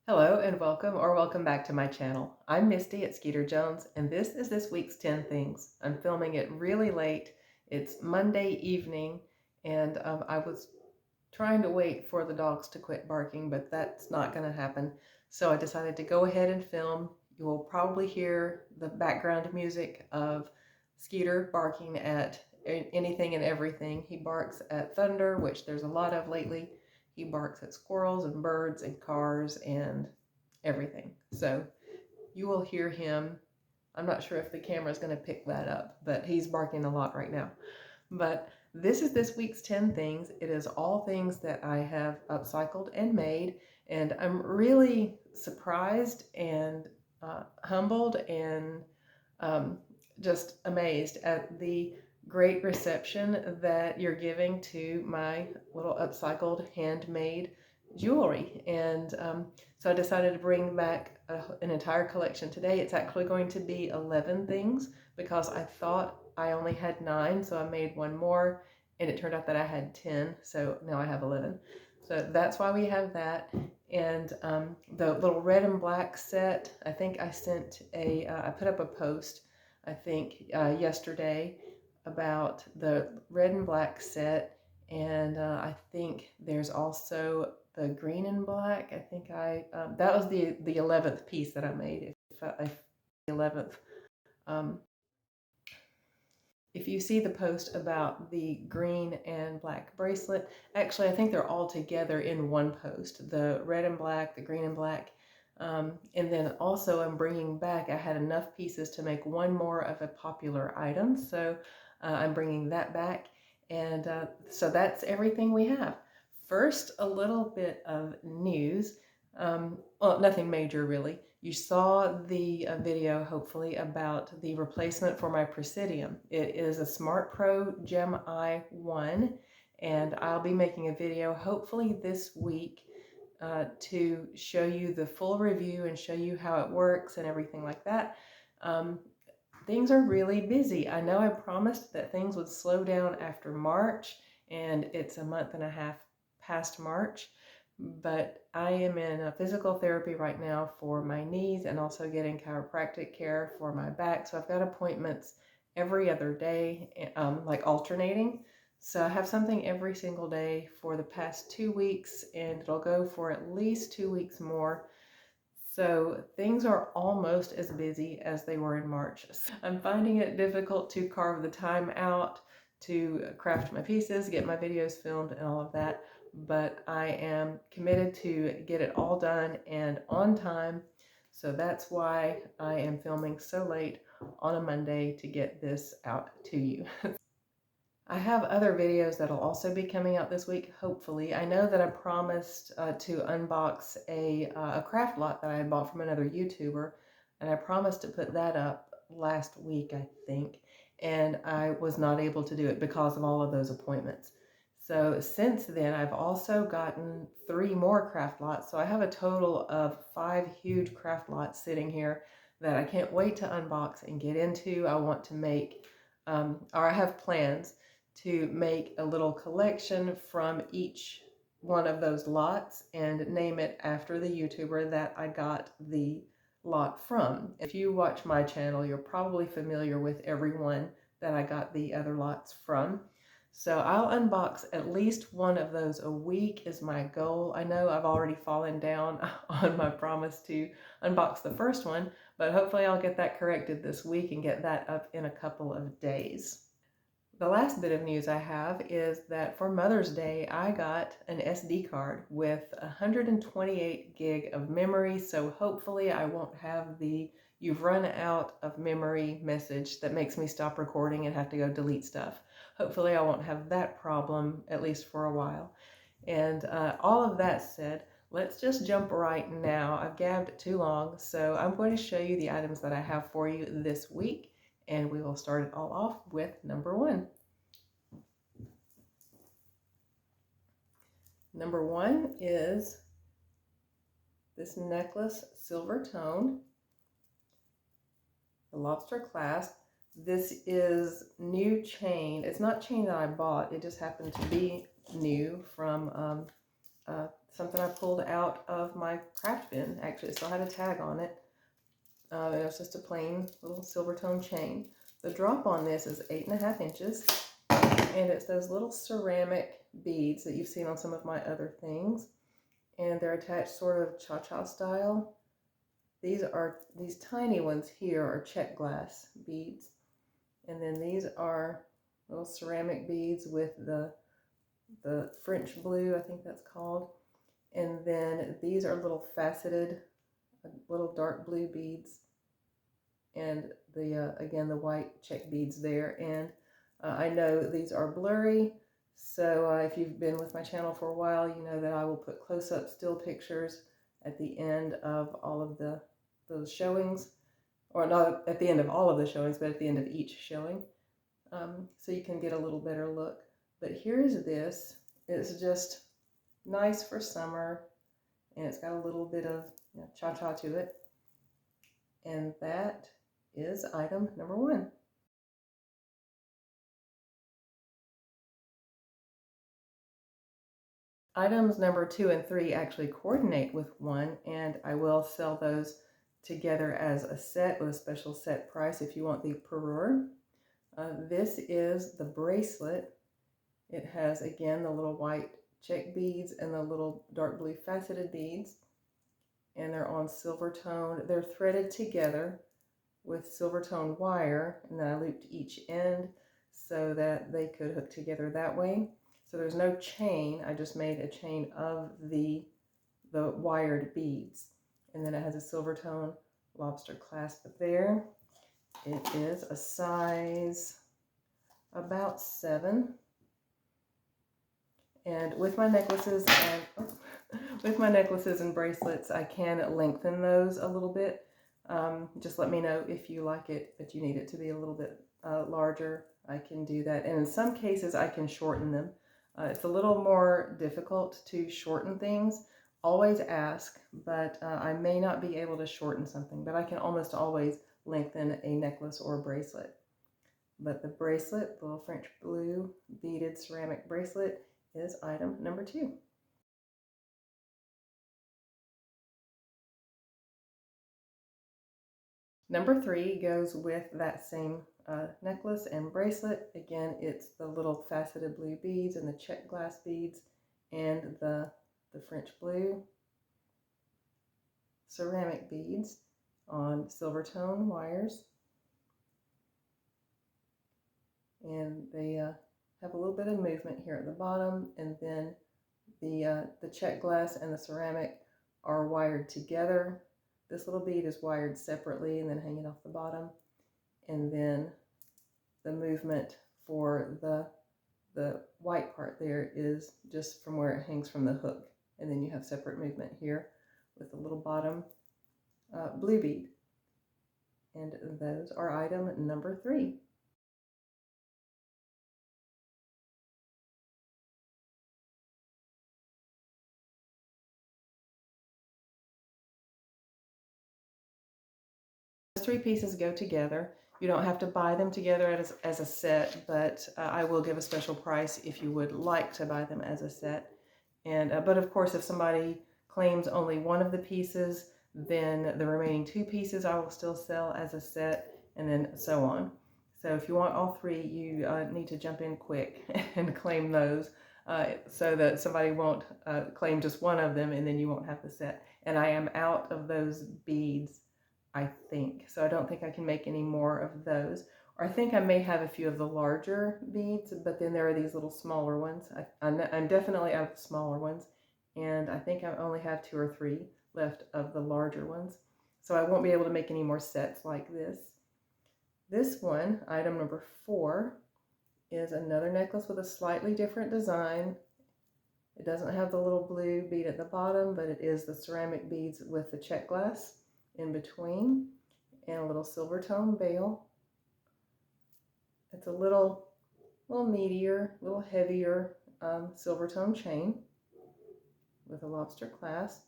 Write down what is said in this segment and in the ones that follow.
Hello and welcome back to my channel. I'm Misty at Skeeterjones and this is this week's 10 things. I'm filming it really late. It's Monday evening and I was trying to wait for the dogs to quit barking, but that's not going to happen. So I decided to go ahead and film. You will probably hear the background music of Skeeter barking at anything and everything. He barks at thunder, which there's a lot of lately. He barks at squirrels and birds and cars and everything. So you will hear him. I'm not sure if the camera is going to pick that up, but he's barking a lot right now. But this is this week's 10 things. It is all things that I have upcycled and made, and I'm really surprised and humbled and just amazed at the great reception that you're giving to my little upcycled handmade jewelry. And so I decided to bring back an entire collection today. It's actually going to be 11 things because I thought I only had 9, so I made one more, and it turned out that I had 10, so now I have 11. So that's why we have that. And the little red and black set, I think I sent I put up a post, I think yesterday, about the red and black set, and I think there's also the green and black. I think that was the 11th piece that I made. If the 11th. If you see the post about the green and black bracelet, actually, I think they're all together in one post, the red and black, the green and black. And then also I'm bringing back, I had enough pieces to make one more of a popular item. So I'm bringing that back. And so that's everything we have. First, a little bit of news. Well, nothing major really. You saw the video, hopefully, about the replacement for my Presidium. It is a Smart Pro Gem Eye 1, and I'll be making a video, hopefully this week, to show you the full review and show you how it works and everything like that. Things are really busy. I know I promised that things would slow down after March, and it's a month and a half past March. But I am in physical therapy right now for my knees and also getting chiropractic care for my back. So I've got appointments every other day, like alternating. So I have something every single day for the past 2 weeks, and it'll go for at least 2 weeks more. So things are almost as busy as they were in March. I'm finding it difficult to carve the time out to craft my pieces, get my videos filmed and all of that, but I am committed to get it all done and on time. So that's why I am filming so late on a Monday to get this out to you. I have other videos that'll also be coming out this week, hopefully. I know that I promised to unbox a craft lot that I had bought from another YouTuber, and I promised to put that up last week, I think, and I was not able to do it because of all of those appointments. So since then, I've also gotten 3 more craft lots, so I have a total of 5 huge craft lots sitting here that I can't wait to unbox and get into. I want to make, or I have plans to make a little collection from each one of those lots and name it after the YouTuber that I got the lot from. If you watch my channel, you're probably familiar with everyone that I got the other lots from. So I'll unbox at least one of those a week is my goal. I know I've already fallen down on my promise to unbox the first one, but hopefully I'll get that corrected this week and get that up in a couple of days. The last bit of news I have is that for Mother's Day, I got an SD card with 128 gig of memory, so hopefully I won't have the "you've run out of memory" message that makes me stop recording and have to go delete stuff. Hopefully I won't have that problem, at least for a while. And all of that said, let's just jump right now. I've gabbed too long, so I'm going to show you the items that I have for you this week. And we will start it all off with number 1. Number 1 is this necklace, silver tone, the lobster clasp. This is new chain. It's not chain that I bought. It just happened to be new from something I pulled out of my craft bin. Actually, it still had a tag on it. It was just a plain little silver tone chain. The drop on this is 8.5 inches, and it's those little ceramic beads that you've seen on some of my other things, and they're attached sort of cha-cha style. These tiny ones here are check glass beads, and then these are little ceramic beads with the French blue, I think that's called, and then these are little faceted, little dark blue beads, and the again the white check beads there. And I know these are blurry, so if you've been with my channel for a while, you know that I will put close-up still pictures at the end of all of those showings, or not at the end of all of the showings, but at the end of each showing, so you can get a little better look. But here's this. It's just nice for summer, and it's got a little bit of cha-cha to it, and that is item number 1. Items number 2 and 3 actually coordinate with 1, and I will sell those together as a set with a special set price if you want the parure. This is the bracelet. It has, again, the little white check beads and the little dark blue faceted beads, and they're on silver tone. They're threaded together with silver tone wire, and then I looped each end so that they could hook together that way. So there's no chain. I just made a chain of the wired beads, and then it has a silver tone lobster clasp there. It is a size about 7, and with my necklaces and bracelets, I can lengthen those a little bit. Just let me know if you like it, but you need it to be a little bit larger. I can do that, and in some cases I can shorten them. It's a little more difficult to shorten things. Always ask, but I may not be able to shorten something, but I can almost always lengthen a necklace or a bracelet. But the bracelet, the little French blue beaded ceramic bracelet, is item number 2. Number 3 goes with that same necklace and bracelet. Again, it's the little faceted blue beads and the check glass beads and the French blue ceramic beads on silver tone wires. And they have a little bit of movement here at the bottom, and then the check glass and the ceramic are wired together. This little bead is wired separately and then hanging off the bottom, and then the movement for the white part there is just from where it hangs from the hook, and then you have separate movement here with the little bottom blue bead. And those are item number 3. Those 3 pieces go together. You don't have to buy them together as a set, but I will give a special price if you would like to buy them as a set. And but of course, if somebody claims only one of the pieces, then the remaining 2 pieces I will still sell as a set, and then so on. So if you want all 3, you need to jump in quick and claim those, so that somebody won't claim just one of them and then you won't have the set. And I am out of those beads, I think. So I don't think I can make any more of those. Or I think I may have a few of the larger beads, but then there are these little smaller ones. I'm definitely out of the smaller ones, and I think I only have 2 or 3 left of the larger ones. So I won't be able to make any more sets like this. This one, item number 4, is another necklace with a slightly different design. It doesn't have the little blue bead at the bottom, but it is the ceramic beads with the check glass in between, and a little silver tone bail. It's a little meatier, a little heavier silver tone chain with a lobster clasp,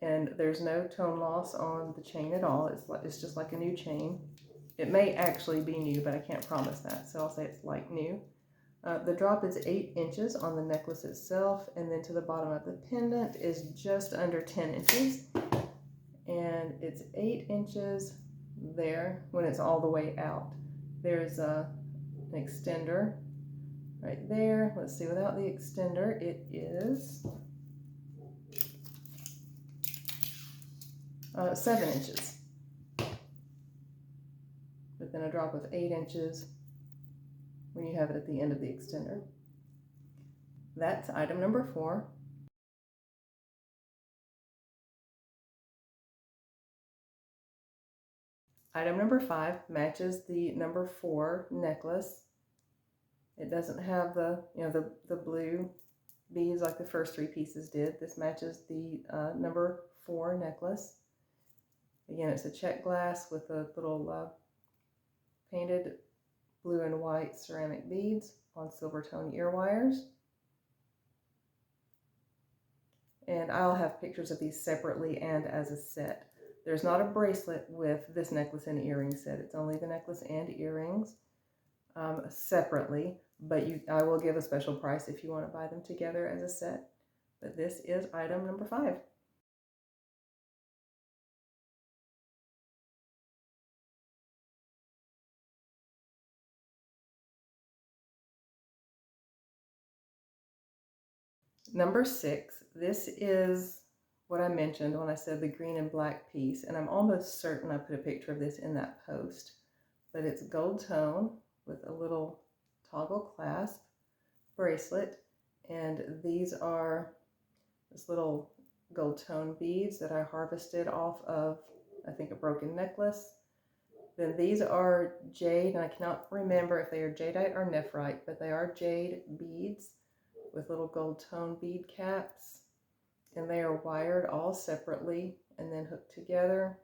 and there's no tone loss on the chain at all. It's just like a new chain. It may actually be new, but I can't promise that, so I'll say it's like new. The drop is 8 inches on the necklace itself, and then to the bottom of the pendant is just under 10 inches. And it's 8 inches there when it's all the way out. There's an extender right there. Let's see, without the extender, it is 7 inches. But then a drop of 8 inches when you have it at the end of the extender. That's item number 4. Item number 5 matches the number 4 necklace. It doesn't have the, the blue beads like the first 3 pieces did. This matches the number 4 necklace. Again, it's a check glass with a little painted blue and white ceramic beads on silver tone ear wires. And I'll have pictures of these separately and as a set. There's not a bracelet with this necklace and earring set. It's only the necklace and earrings separately, but I will give a special price if you want to buy them together as a set. But this is item number 5. Number 6, this is what I mentioned when I said the green and black piece, and I'm almost certain I put a picture of this in that post, but it's gold tone with a little toggle clasp bracelet, and these are this little gold tone beads that I harvested off of, I think, a broken necklace. Then these are jade, and I cannot remember if they are jadeite or nephrite, but they are jade beads with little gold tone bead caps, and they are wired all separately and then hooked together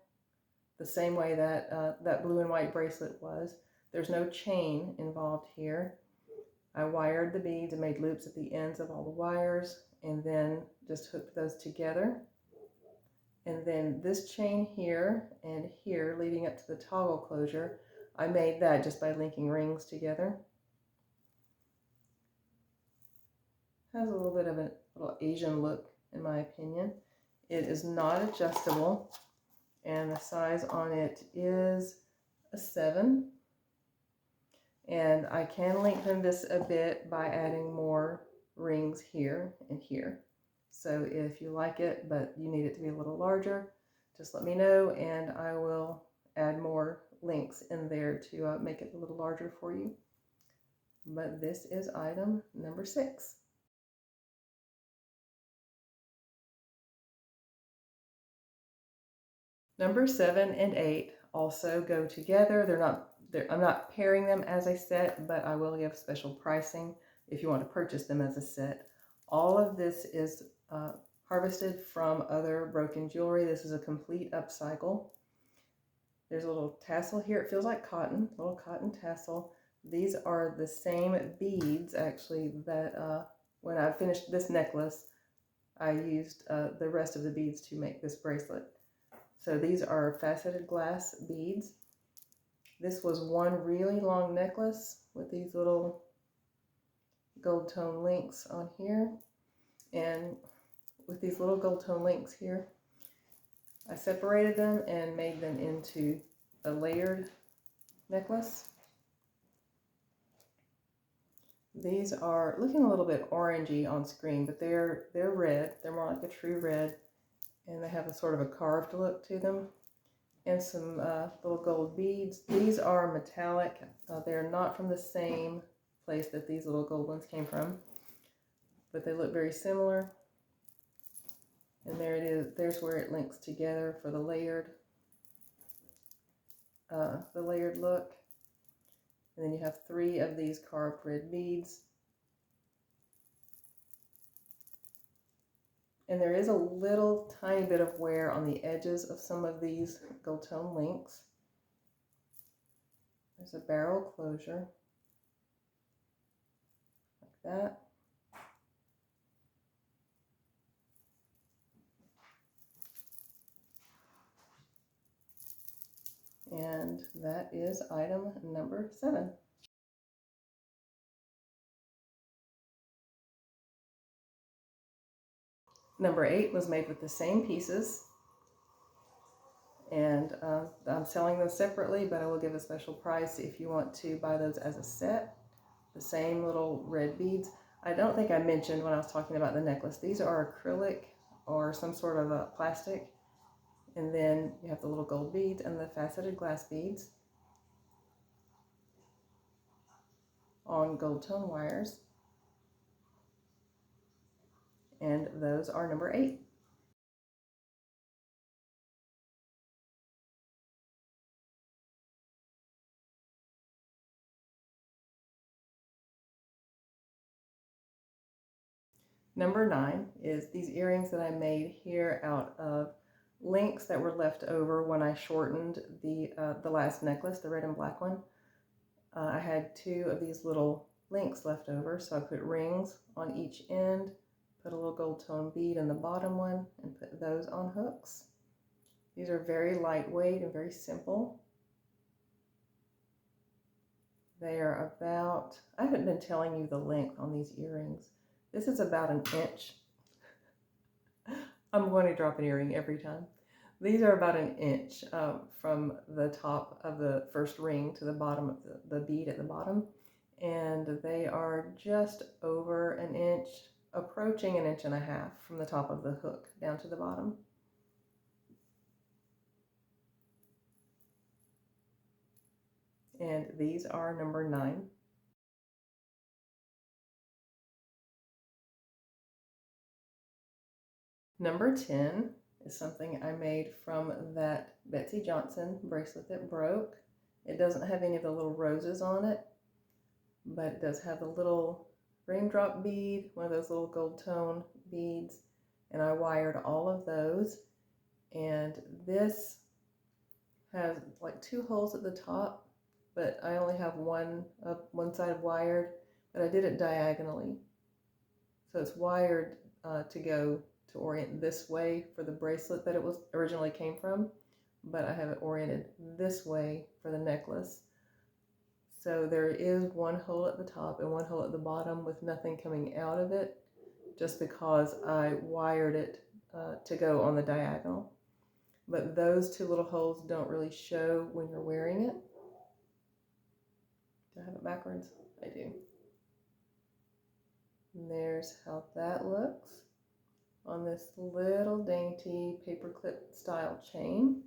the same way that that blue and white bracelet was. There's no chain involved here. I wired the beads and made loops at the ends of all the wires and then just hooked those together. And then this chain here and here leading up to the toggle closure, I made that just by linking rings together. Has a little bit of a little Asian look in my opinion. It is not adjustable, and the size on it is a 7. And I can lengthen this a bit by adding more rings here and here. So if you like it, but you need it to be a little larger, just let me know and I will add more links in there to make it a little larger for you. But this is item number 6. Number 7 and 8 also go together. I'm not pairing them as a set, but I will give special pricing if you want to purchase them as a set. All of this is harvested from other broken jewelry. This is a complete upcycle. There's a little tassel here. It feels like cotton, a little cotton tassel. These are the same beads, actually, that when I finished this necklace, I used the rest of the beads to make this bracelet. So these are faceted glass beads. This was one really long necklace with these little gold tone links on here. And with these little gold tone links here, I separated them and made them into a layered necklace. These are looking a little bit orangey on screen, but they're red. They're more like a true red, and they have a sort of a carved look to them. And some little gold beads. These are metallic. They're not from the same place that these little gold ones came from, but they look very similar. And there it is. There's where it links together for the layered look. And then you have 3 of these carved red beads. And there is a little tiny bit of wear on the edges of some of these gold tone links. There's a barrel closure, like that. And that is item number 7. Number 8 was made with the same pieces, and I'm selling them separately, but I will give a special price if you want to buy those as a set. The same little red beads. I don't think I mentioned when I was talking about the necklace, these are acrylic or some sort of a plastic, and then you have the little gold beads and the faceted glass beads on gold tone wires, and those are number 8. Number 9 is these earrings that I made here out of links that were left over when I shortened the last necklace, the red and black one. I had 2 of these little links left over, so I put rings on each end, put a little gold tone bead in the bottom one, and put those on hooks. These are very lightweight and very simple. They are about, I haven't been telling you the length on these earrings. This is about an inch. I'm going to drop an earring every time. These are about an inch from the top of the first ring to the bottom of the bead at the bottom. And they are just over an inch, approaching an inch and a half from the top of the hook down to the bottom. And these are number 9. Number 10 is something I made from that Betsy Johnson bracelet that broke. It doesn't have any of the little roses on it, but it does have the little raindrop bead, one of those little gold tone beads, and I wired all of those. And this has like 2 holes at the top, but I only have one side wired, but I did it diagonally. So it's wired to go to orient this way for the bracelet that it was originally came from, but I have it oriented this way for the necklace. So there is 1 hole at the top and 1 hole at the bottom with nothing coming out of it, just because I wired it to go on the diagonal. But those 2 little holes don't really show when you're wearing it. Do I have it backwards? I do. And there's how that looks on this little dainty paperclip style chain.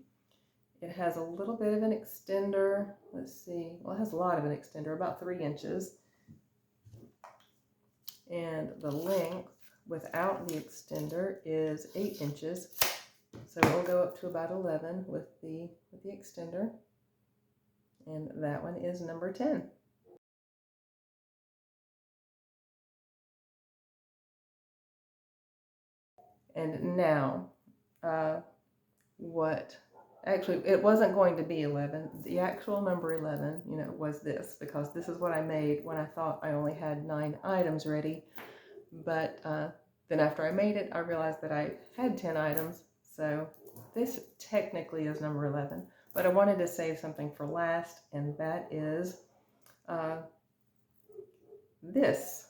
It has a little bit of an extender. Let's see. Well, it has a lot of an extender, about 3 inches. And the length without the extender is 8 inches. So we'll go up to about 11 with the extender. And that one is number 10. And now, actually, it wasn't going to be 11. The actual number 11, was this, because this is what I made when I thought I only had 9 items ready. But then after I made it, I realized that I had 10 items. So this technically is number 11. But I wanted to save something for last, and that is this,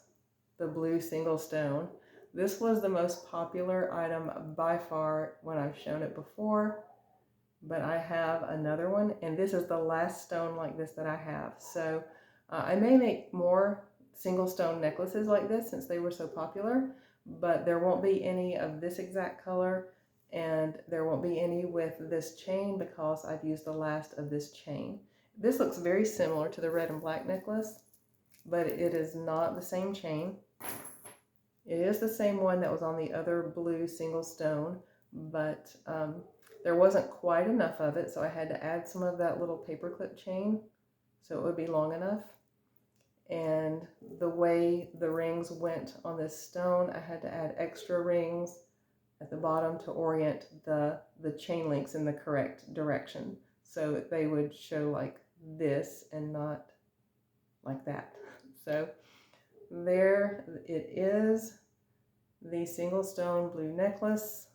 the blue single stone. This was the most popular item by far when I've shown it before, but I have another one, and this is the last stone like this that I have. So I may make more single stone necklaces like this since they were so popular, but there won't be any of this exact color, and there won't be any with this chain because I've used the last of this chain. This looks very similar to the red and black necklace, but it is not the same chain. It is the same one that was on the other blue single stone, but there wasn't quite enough of it, so I had to add some of that little paperclip chain so it would be long enough. And the way the rings went on this stone, I had to add extra rings at the bottom to orient the chain links in the correct direction, so they would show like this and not like that. So there it is, the single stone blue necklace,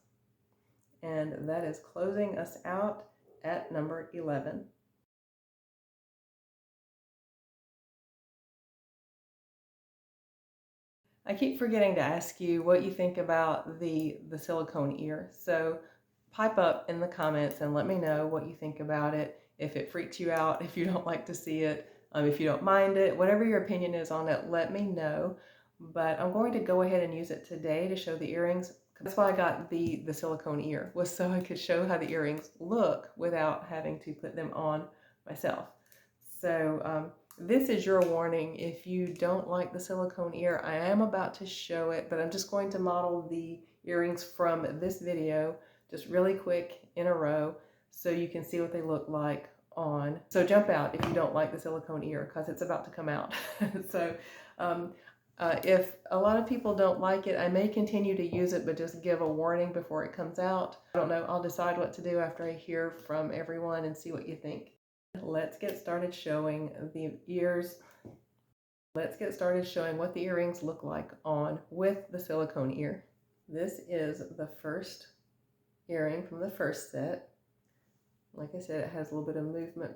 and that is closing us out at number 11. I keep forgetting to ask you what you think about the silicone ear. So pipe up in the comments and let me know what you think about it. If it freaks you out, if you don't like to see it, if you don't mind it, whatever your opinion is on it, let me know. But I'm going to go ahead and use it today to show the earrings. That's why I got the silicone ear, was so I could show how the earrings look without having to put them on myself. So this is your warning. If you don't like the silicone ear, I am about to show it, but I'm just going to model the earrings from this video just really quick in a row so you can see what they look like on. So jump out if you don't like the silicone ear, because it's about to come out. So if a lot of people don't like it, I may continue to use it, but just give a warning before it comes out. I don't know. I'll decide what to do after I hear from everyone and see what you think. Let's get started showing the ears. Let's get started showing what the earrings look like on with the silicone ear. This is the first earring from the first set. Like I said, it has a little bit of movement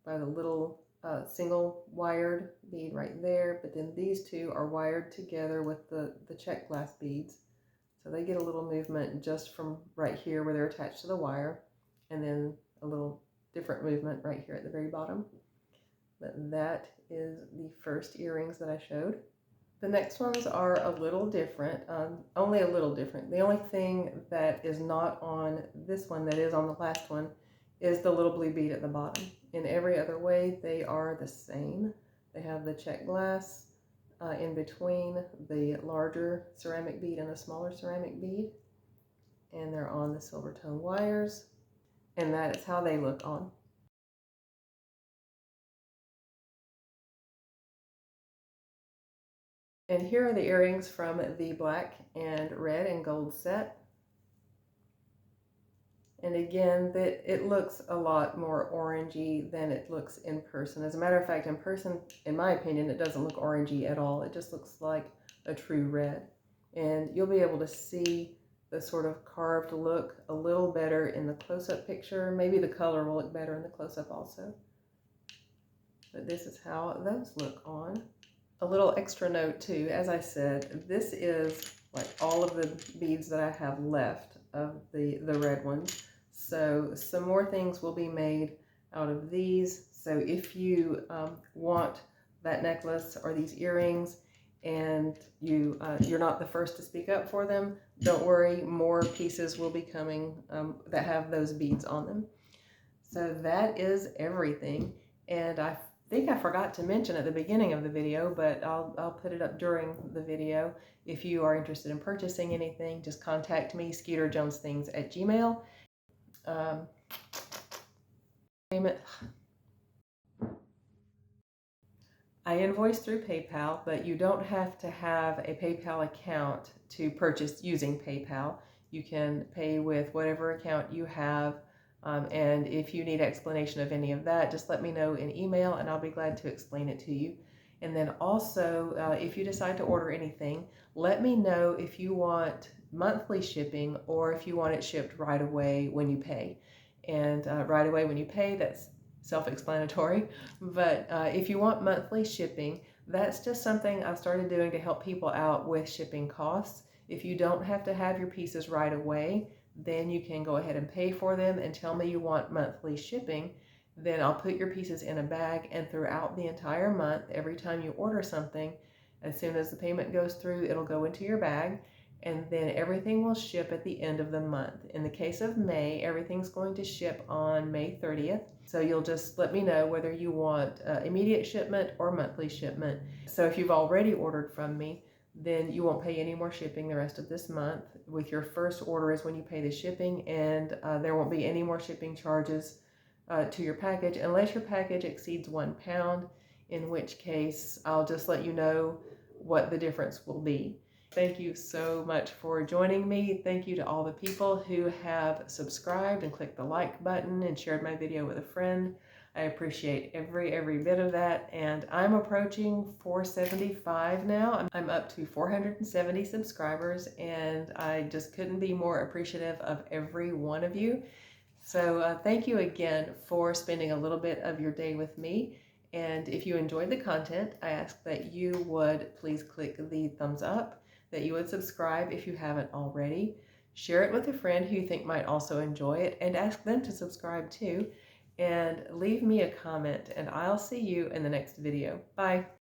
by the little single wired bead right there, but then these two are wired together with the check glass beads. So they get a little movement just from right here where they're attached to the wire, and then a little different movement right here at the very bottom. But that is the first earrings that I showed. The next ones are a little different, only a little different. The only thing that is not on this one that is on the last one is the little blue bead at the bottom. In every other way, they are the same. They have the check glass in between the larger ceramic bead and the smaller ceramic bead. And they're on the silver tone wires. And that is how they look on. And here are the earrings from the black and red and gold set. And again, it looks a lot more orangey than it looks in person. As a matter of fact, in person, in my opinion, it doesn't look orangey at all. It just looks like a true red. And you'll be able to see the sort of carved look a little better in the close-up picture. Maybe the color will look better in the close-up also. But this is how those look on. A little extra note too, as I said, this is like all of the beads that I have left of the red ones. So some more things will be made out of these. So if you want that necklace or these earrings and you're not the first to speak up for them, don't worry, more pieces will be coming that have those beads on them. So that is everything. And I think I forgot to mention at the beginning of the video, but I'll put it up during the video. If you are interested in purchasing anything, just contact me, skeeterjonesthings@gmail. Payment. I invoice through PayPal, but you don't have to have a PayPal account to purchase using PayPal. You can pay with whatever account you have. And if you need explanation of any of that, just let me know in email and I'll be glad to explain it to you. And then also, if you decide to order anything, let me know if you want monthly shipping or if you want it shipped right away when you pay. And right away when you pay, that's self-explanatory. But if you want monthly shipping, that's just something I've started doing to help people out with shipping costs. If you don't have to have your pieces right away, then you can go ahead and pay for them and tell me you want monthly shipping. Then I'll put your pieces in a bag, and throughout the entire month, every time you order something, as soon as the payment goes through, it'll go into your bag, and then everything will ship at the end of the month. In the case of May, everything's going to ship on May 30th. So you'll just let me know whether you want immediate shipment or monthly shipment. So if you've already ordered from me, then you won't pay any more shipping the rest of this month. With your first order is when you pay the shipping, and there won't be any more shipping charges to your package unless your package exceeds 1 pound, in which case I'll just let you know what the difference will be. Thank you so much for joining me. Thank you to all the people who have subscribed and clicked the like button and shared my video with a friend. I appreciate every bit of that, and I'm approaching 475 now. I'm up to 470 subscribers, and I just couldn't be more appreciative of every one of you. So thank you again for spending a little bit of your day with me, And if you enjoyed the content, I ask that you would please click the thumbs up, that you would subscribe if you haven't already, share it with a friend who you think might also enjoy it, and ask them to subscribe too, and leave me a comment, and I'll see you in the next video. Bye.